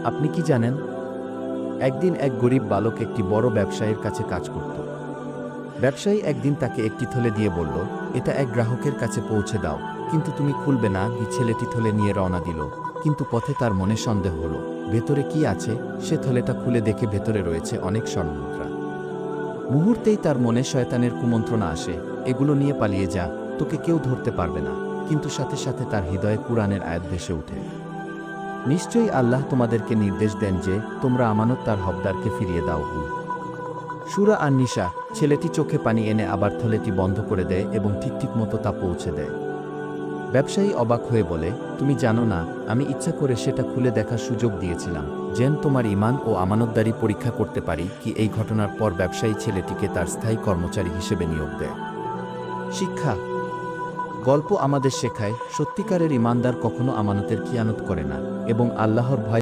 আপনি কি জানেন? একদিন এক গরিব বালক একটি বড় ব্যবসায়ীর কাছে কাজ করত। ব্যবসায়ী একদিন তাকে একটি থলে দিয়ে বলল, এটা এক গ্রাহকের কাছে পৌঁছে দাও, কিন্তু তুমি খুলবে না। ছেলেটি থলে নিয়ে রওনা দিল, কিন্তু পথে তার মনে সন্দেহ হলো, ভেতরে কি আছে। সে থলেটা খুলে দেখে ভেতরে রয়েছে অনেক স্বর্ণমুদ্রা। মুহূর্তেই তার মনে শয়তানের কুমন্ত্রণা আসে, এগুলো নিয়ে পালিয়ে যা, তোকে কেউ ধরতে পারবে না। কিন্তু সাথে সাথে তার হৃদয়ে কুরআনের আয়াত ভেসে ওঠে, নিশ্চয়ই আল্লাহ তোমাদেরকে নির্দেশ দেন যে তোমরা আমানত তার হকদারকে ফিরিয়ে দাও। সূরা আন-নিসা। ছেলেটি চোখে পানি এনে আবার থলেটি বন্ধ করে দেয় এবং ঠিক মতো তা পৌঁছে দেয়। ব্যবসায়ী অবাক হয়ে বলে, তুমি জানো না, আমি ইচ্ছা করে সেটা খুলে দেখার সুযোগ দিয়েছিলাম, যেন তোমার ঈমান ও আমানতদারি পরীক্ষা করতে পারি। কি এই ঘটনার পর ব্যবসায়ী ছেলেটিকে তার স্থায়ী কর্মচারী হিসেবে নিয়োগ দেয়। শিক্ষা। গল্প আমাদের শেখায়, সত্যিকারের ঈমানদার কখনো আমানতের খিয়ানত করে না এবং আল্লাহর ভয়